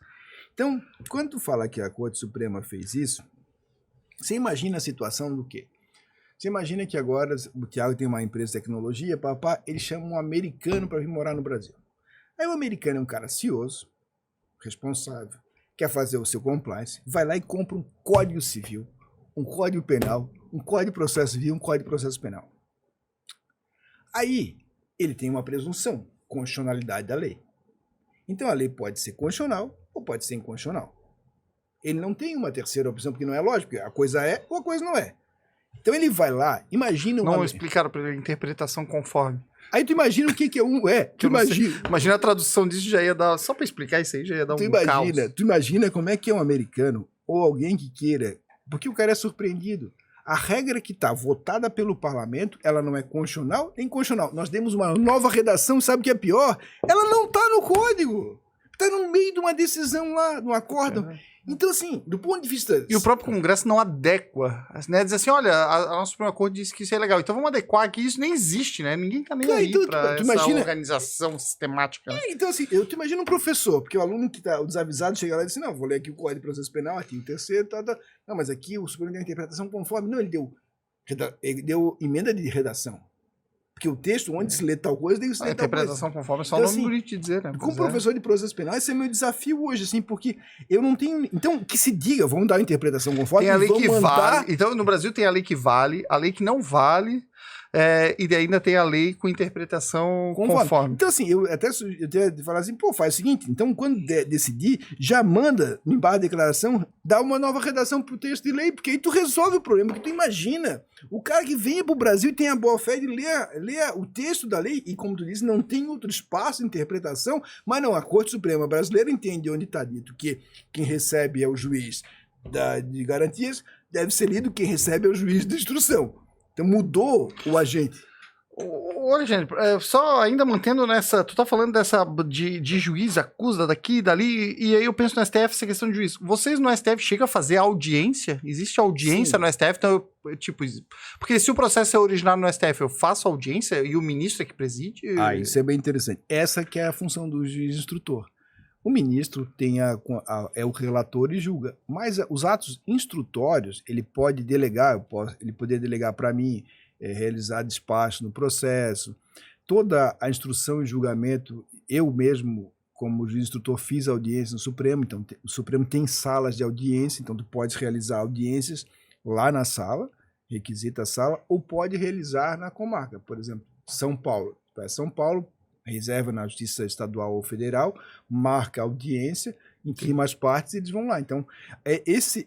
Então, quando tu fala que a Corte Suprema fez isso, você imagina a situação do quê? Você imagina que agora o Thiago tem uma empresa de tecnologia, ele chama um americano para vir morar no Brasil. Aí o americano é um cara cioso, responsável, quer fazer o seu compliance, vai lá e compra um código civil, um código penal, um código de processo civil, um código de processo penal. Aí, ele tem uma presunção, constitucionalidade da lei. Então a lei pode ser constitucional ou pode ser inconstitucional. Ele não tem uma terceira opção, porque não é lógico, a coisa é ou a coisa não é. Então ele vai lá, imagina uma... Não explicaram para ele a interpretação conforme. Aí tu imagina o que é um... Imagina a tradução disso, já ia dar... Só para explicar isso aí, já ia dar caos. Tu imagina como é que é um americano ou alguém que queira... Porque o cara é surpreendido. A regra que está votada pelo parlamento, ela não é constitucional nem constitucional. Nós demos uma nova redação, sabe o que é pior? Ela não está no código. Está no meio de uma decisão lá, de um acórdão. Então, assim, do ponto de vista... E o próprio Congresso não adequa, né? Diz assim, olha, a nossa Suprema Corte disse que isso é legal, então vamos adequar aqui, isso nem existe, né? Ninguém tá nem aí então, pra tu essa imagina... organização sistemática. Né? Então, assim, eu te imagino um professor, porque o aluno que tá, o desavisado, chega lá e diz assim, não, vou ler aqui o Código de Processo Penal, artigo 3º, tá. Não, mas aqui o Supremo deu interpretação conforme. Não, ele deu emenda de redação. Porque o texto, onde se lê tal coisa, tem que se ler tal coisa. A interpretação conforme é só então, o nome assim, bonito de dizer, né? Como professor de processo penal, esse é meu desafio hoje, assim, porque eu não tenho... Então, que se diga, vamos dar a interpretação conforme... Tem a lei que vale. Então, no Brasil tem a lei que vale, a lei que não vale, e ainda tem a lei com interpretação conforme. Então, assim, eu até falar assim, faz o seguinte, então, quando decidir, já manda, embaixo da declaração, dá uma nova redação pro texto de lei, porque aí tu resolve o problema, porque tu imagina, o cara que venha pro Brasil e tem a boa fé de ler o texto da lei, e como tu disse, não tem outro espaço de interpretação, mas não, a Corte Suprema Brasileira entende onde está dito que quem recebe é o juiz de garantias, deve ser lido quem recebe é o juiz de instrução. Então mudou o agente. Olha, gente, só ainda mantendo nessa... Tu tá falando dessa de juiz, acusa daqui, dali, e aí eu penso no STF, essa questão de juiz. Vocês no STF chegam a fazer audiência? Existe audiência no STF? Então, porque se o processo é originado no STF, eu faço audiência e o ministro é que preside? Isso é bem interessante. Essa que é a função do juiz instrutor. O ministro é o relator e julga, mas os atos instrutórios, ele pode delegar, ele poderia delegar para mim, realizar despacho no processo, toda a instrução e julgamento, eu mesmo como juiz instrutor, fiz audiência no Supremo, então o Supremo tem salas de audiência, então tu podes realizar audiências lá na sala, requisita a sala, ou pode realizar na comarca, por exemplo, São Paulo. Para São Paulo, reserva na Justiça Estadual ou Federal, marca a audiência, intima as partes e eles vão lá. Então,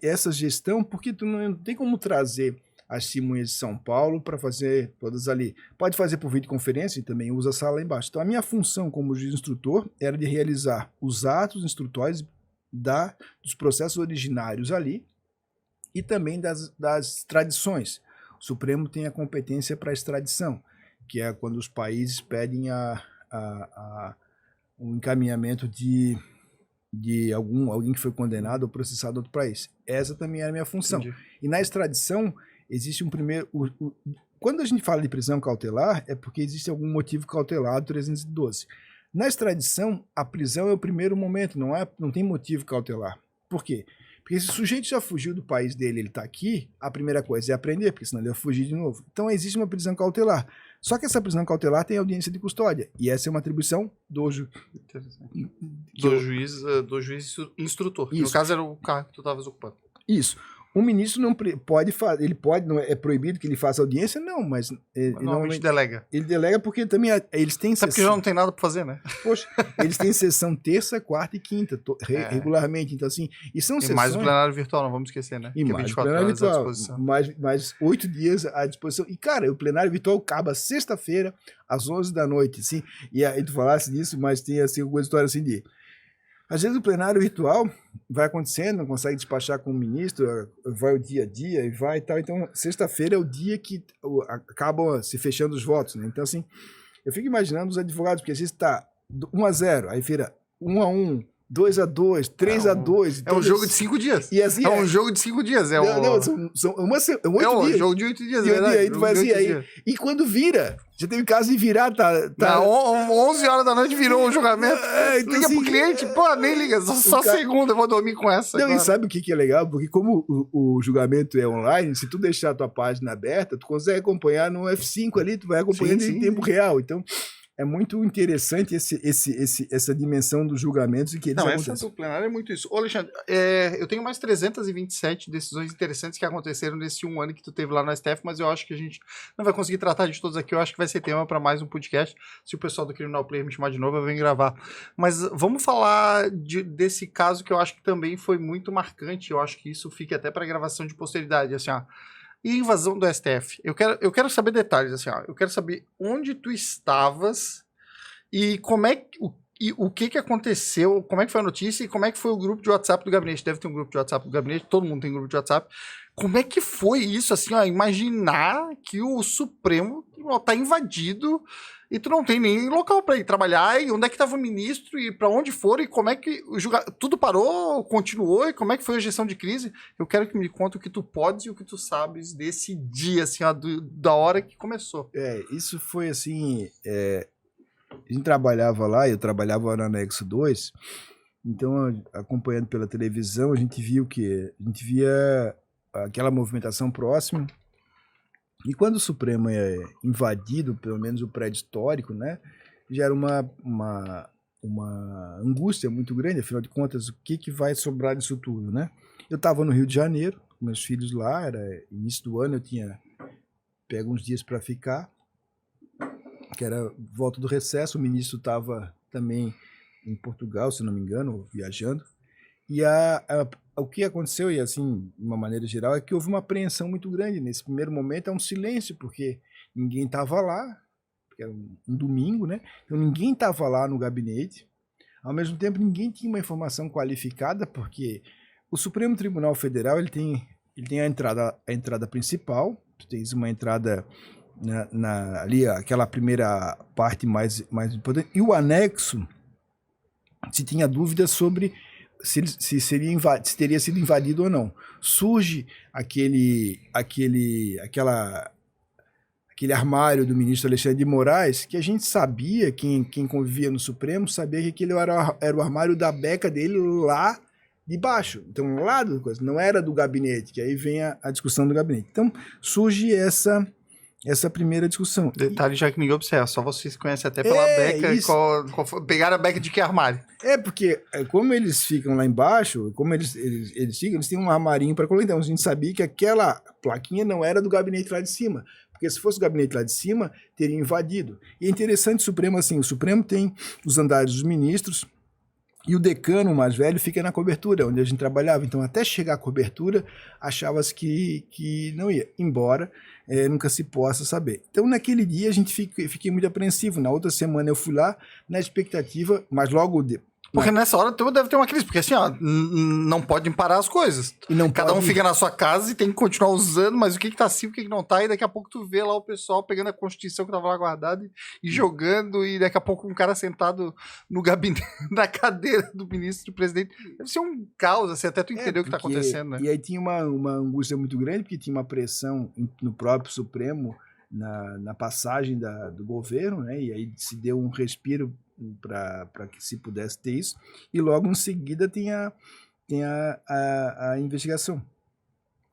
essa gestão, porque tu não tem como trazer as testemunhas de São Paulo para fazer todas ali. Pode fazer por videoconferência e também usa a sala lá embaixo. Então, a minha função como juiz instrutor era de realizar os atos instrutórios dos processos originários ali e também das tradições. O Supremo tem a competência para a extradição, que é quando os países pedem um encaminhamento de alguém que foi condenado ou processado em outro país. Essa também era a minha função. Entendi. E na extradição, existe um primeiro... Quando a gente fala de prisão cautelar, é porque existe algum motivo cautelar do 312. Na extradição, a prisão é o primeiro momento, não tem motivo cautelar. Por quê? Porque se o sujeito já fugiu do país dele, ele está aqui, a primeira coisa é aprender, porque senão ele vai fugir de novo. Então existe uma prisão cautelar. Só que essa prisão cautelar tem audiência de custódia. E essa é uma atribuição do juiz instrutor. Isso. No caso era o cargo que tu estavas ocupando. Isso. O ministro não pode fazer, ele pode, não é proibido que ele faça audiência, não, mas normalmente delega. Ele delega porque também eles têm sessão. Porque já não tem nada para fazer, né? Poxa, eles têm sessão terça, quarta e quinta, regularmente, então assim, e são sessões... mais o plenário virtual, não vamos esquecer, né? E que mais o plenário virtual, mais 8 dias à disposição. E cara, o plenário virtual acaba sexta-feira, às 11 da noite, assim, e aí tu falasse disso, mas tem assim, alguma história assim de... Às vezes o plenário virtual vai acontecendo, não consegue despachar com o ministro, vai o dia a dia e vai e tal. Então, sexta-feira é o dia que acabam se fechando os votos, né? Então, assim, eu fico imaginando os advogados, porque às vezes está 1-0, aí vira 1-1, 2-2, 3-2. É um jogo de 5 dias. E assim, um jogo de 5 dias. São 8 dias. Um jogo de 8 dias, é verdade. Aí tu vai assim, e quando vira, já teve caso de virar, tá 11 horas da noite virou um julgamento. Então, liga assim, pro cliente, pô, nem liga, só segunda, eu vou dormir com essa. Não, e sabe o que é legal? Porque como o julgamento é online, se tu deixar a tua página aberta, tu consegue acompanhar no F5 ali, tu vai acompanhando em tempo real. Então... É muito interessante essa dimensão dos julgamentos e que eles acontecem. Essa do plenário é muito isso. Ô, Alexandre, eu tenho mais 327 decisões interessantes que aconteceram nesse 1 ano que tu teve lá no STF, mas eu acho que a gente não vai conseguir tratar de todos aqui. Eu acho que vai ser tema para mais um podcast. Se o pessoal do Criminal Player me chamar de novo, eu venho gravar. Mas vamos falar desse caso que eu acho que também foi muito marcante. Eu acho que isso fica até para gravação de posteridade, assim, ó. E invasão do STF. Eu quero saber detalhes, assim, ó. Eu quero saber onde tu estavas e como é o que aconteceu, como é que foi a notícia e como é que foi o grupo de WhatsApp do gabinete. Deve ter um grupo de WhatsApp do gabinete, todo mundo tem grupo de WhatsApp. Como é que foi isso, assim, ó, imaginar que o Supremo tá invadido e tu não tem nem local para ir trabalhar, e onde é que estava o ministro, e para onde foram, e como é que tudo parou, continuou, e como é que foi a gestão de crise? Eu quero que me conte o que tu podes e o que tu sabes desse dia, assim, ó, da hora que começou. Isso foi assim, a gente trabalhava lá, eu trabalhava no Anexo 2, então, acompanhando pela televisão, a gente via aquela movimentação próxima. E quando o Supremo é invadido, pelo menos o prédio histórico, né, gera uma angústia muito grande, afinal de contas, o que vai sobrar disso tudo, né? Eu estava no Rio de Janeiro, com meus filhos lá, era início do ano, eu tinha pego uns dias para ficar, que era volta do recesso, o ministro estava também em Portugal, se não me engano, viajando, e o que aconteceu, e assim, de uma maneira geral, é que houve uma apreensão muito grande. Nesse primeiro momento é um silêncio, porque ninguém estava lá, porque era um domingo, né? Então ninguém estava lá no gabinete. Ao mesmo tempo, ninguém tinha uma informação qualificada, porque o Supremo Tribunal Federal ele tem a entrada principal, tu tens uma entrada ali, aquela primeira parte mais importante, e o anexo, se tinha dúvidas sobre se teria sido invadido ou não. Surge aquele armário do ministro Alexandre de Moraes, que a gente sabia, quem convivia no Supremo, sabia que aquele era o armário da beca dele lá de baixo. Então, lá do coisa, não era do gabinete, que aí vem a discussão do gabinete. Então, surge essa primeira discussão. Detalhe já que ninguém observa, só vocês conhecem até pela beca. Pegaram a beca de que armário? Porque como eles ficam lá embaixo, como eles ficam, eles têm um armarinho para colocar. Então a gente sabia que aquela plaquinha não era do gabinete lá de cima. Porque se fosse o gabinete lá de cima, teria invadido. E é interessante o Supremo assim, o Supremo tem os andares dos ministros, e o decano, o mais velho, fica na cobertura, onde a gente trabalhava. Então, até chegar à cobertura, achava-se que não ia, embora nunca se possa saber. Então, naquele dia, a gente fiquei muito apreensivo. Na outra semana, eu fui lá na expectativa, mas logo... Porque nessa hora tu deve ter uma crise, porque assim, ó, não podem parar as coisas. E não Cada um fica na sua casa e tem que continuar usando, mas o que tá assim, o que não tá, e daqui a pouco tu vê lá o pessoal pegando a Constituição que tava lá guardada e jogando, e daqui a pouco um cara sentado no gabinete, na cadeira do ministro, do presidente. Deve ser um caos, assim, até tu entender o que tá acontecendo, né? E aí tinha uma angústia muito grande, porque tinha uma pressão no próprio Supremo, na passagem do governo, né? E aí se deu um respiro para que se pudesse ter isso, e logo em seguida tem a investigação.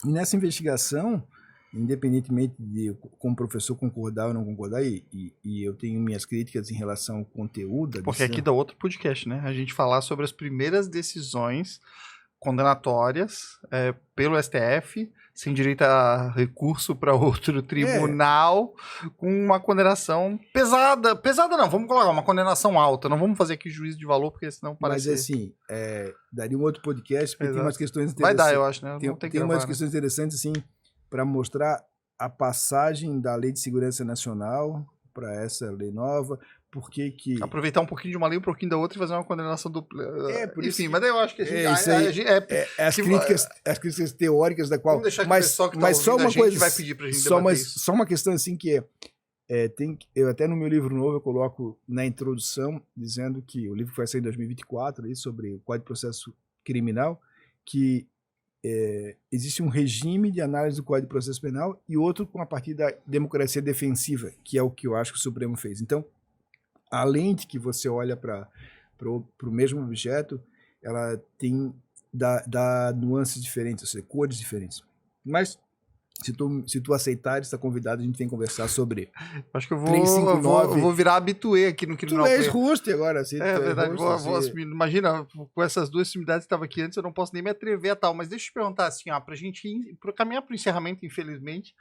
E nessa investigação, independentemente de como o professor concordar ou não concordar, e eu tenho minhas críticas em relação ao conteúdo... Porque aqui dá outro podcast, né? A gente falar sobre as primeiras decisões condenatórias pelo STF, sem direito a recurso para outro tribunal, com uma condenação pesada. Pesada não, vamos colocar uma condenação alta. Não vamos fazer aqui juízo de valor, porque senão parece... Mas assim, daria um outro podcast, porque tem umas questões Vai interessantes. dar, eu acho, né? Tem umas questões interessantes, assim, para mostrar a passagem da Lei de Segurança Nacional para essa lei nova, porque que... Aproveitar um pouquinho de uma lei, um pouquinho da outra e fazer uma condenação dupla. Por isso Enfim, mas daí eu acho que a gente... as críticas teóricas da qual... Vamos deixar que o pessoal que tá mas só uma coisa vai pedir pra gente só uma questão assim que eu até no meu livro novo eu coloco na introdução, dizendo que o livro que vai sair em 2024, aí, sobre o Código de Processo Criminal, que existe um regime de análise do Código de Processo Penal e outro com a partir da democracia defensiva, que é o que eu acho que o Supremo fez. Então, além de que você olha para o mesmo objeto, ela dá nuances diferentes, ou seja, cores diferentes. Mas, se tu aceitares, está convidado, a gente vem conversar sobre... Acho que eu vou virar habituê aqui no Criminal. Tu és host agora. Assim, é verdade, vou assumir. Imagina, com essas duas sumidades que estavam aqui antes, eu não posso nem me atrever a tal. Mas deixa eu te perguntar, assim, ó, pra gente caminhar para o encerramento, infelizmente,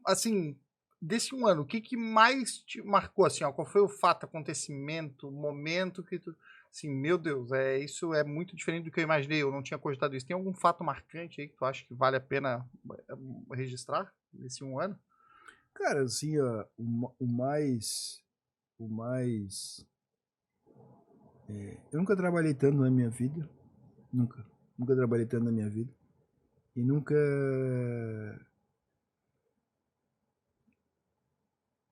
assim... Desse um ano, o que mais te marcou, assim, ó, qual foi o fato, acontecimento, momento que tu, assim, meu Deus, isso é muito diferente do que eu imaginei, eu não tinha cogitado isso. Tem algum fato marcante aí que tu acha que vale a pena registrar nesse um ano? Cara, assim, ó, o mais eu nunca trabalhei tanto na minha vida, nunca trabalhei tanto na minha vida, e nunca...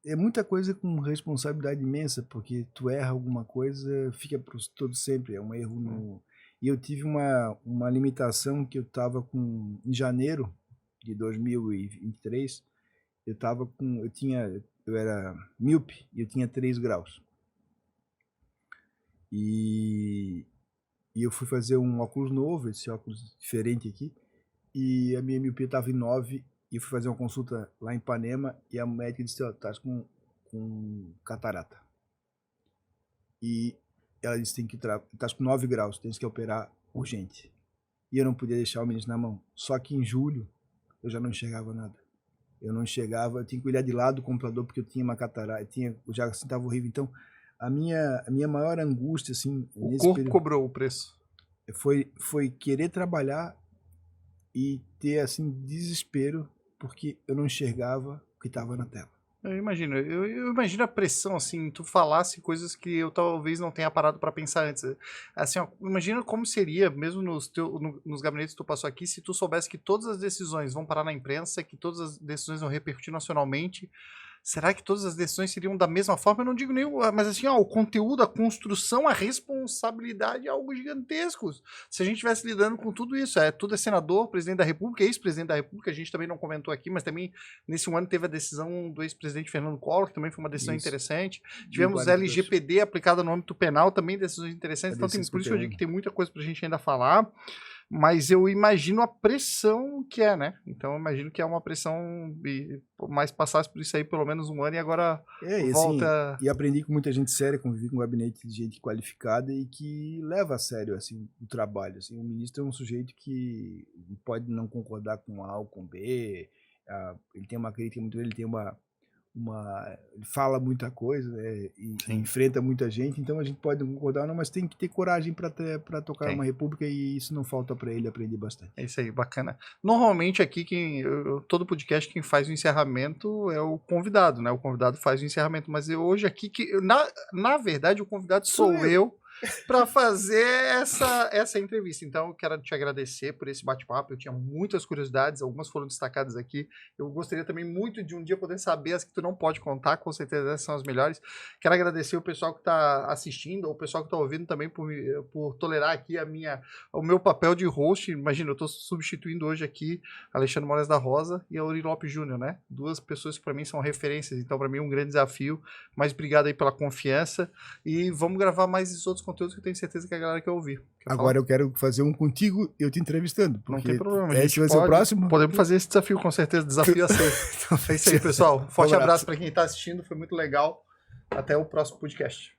É muita coisa com responsabilidade imensa, porque tu erra alguma coisa, fica para todo sempre, é um erro no... E eu tive uma limitação que eu estava com... Em janeiro de 2023, eu era míope e eu tinha 3 graus. E eu fui fazer um óculos novo, esse óculos diferente aqui, e a minha miopia estava em 9. E fui fazer uma consulta lá em Ipanema e a médica disse, ó, estás com catarata. E ela disse, estás com 9 graus, tens que operar urgente. E eu não podia deixar o menino na mão. Só que em julho eu já não enxergava nada. Eu tinha que olhar de lado do computador porque eu tinha uma catarata, eu já estava horrível. Então, a minha maior angústia, assim... O corpo cobrou o preço. Foi querer trabalhar e ter, assim, desespero, porque eu não enxergava o que estava na tela. Eu imagino a pressão, assim, tu falasse coisas que eu talvez não tenha parado para pensar antes. Assim, ó, imagina como seria, mesmo nos gabinetes que tu passou aqui, se tu soubesse que todas as decisões vão parar na imprensa, que todas as decisões vão repercutir nacionalmente. Será que todas as decisões seriam da mesma forma? Eu não digo nem, mas assim, ó, o conteúdo, a construção, a responsabilidade é algo gigantesco. Se a gente estivesse lidando com tudo isso, tudo é senador, presidente da República, ex-presidente da República, a gente também não comentou aqui, mas também nesse um ano teve a decisão do ex-presidente Fernando Collor, que também foi uma decisão interessante. Tivemos LGPD aplicada no âmbito penal, também decisões interessantes. Então, por isso que eu digo que tem muita coisa pra gente ainda falar. mas eu imagino a pressão que é, né? Então eu imagino que é uma pressão, mas passasse por isso aí pelo menos um ano e agora volta... Assim, e aprendi com muita gente séria, convivi com um gabinete de gente qualificada e que leva a sério, assim, o trabalho, assim. O ministro é um sujeito que pode não concordar com A ou com B, ele tem uma crítica muito grande, ele tem ele fala muita coisa, né, e enfrenta muita gente, então a gente pode não concordar, não, mas tem que ter coragem para tocar uma república e isso não falta para ele, aprendi bastante. É isso aí, bacana. Normalmente aqui, todo podcast, quem faz o encerramento é o convidado, né? O convidado faz o encerramento, mas hoje aqui, na verdade, o convidado sou eu para fazer essa entrevista. Então, eu quero te agradecer por esse bate-papo. Eu tinha muitas curiosidades, algumas foram destacadas aqui. Eu gostaria também muito de um dia poder saber as que tu não pode contar, com certeza essas são as melhores. Quero agradecer o pessoal que está assistindo, ou o pessoal que está ouvindo também por tolerar aqui o meu papel de host. Imagina, eu estou substituindo hoje aqui Alexandre Moraes da Rosa e a Uri Lopes Júnior, né? Duas pessoas que para mim são referências, então para mim é um grande desafio. Mas obrigado aí pela confiança e vamos gravar mais esses outros conteúdos que eu tenho certeza que a galera quer ouvir. Agora eu quero fazer um contigo, eu te entrevistando. Não tem problema. Esse vai ser o próximo? Podemos fazer esse desafio, com certeza. Desafio a ser. Então, é isso aí, pessoal. Forte abraço para quem está assistindo. Foi muito legal. Até o próximo podcast.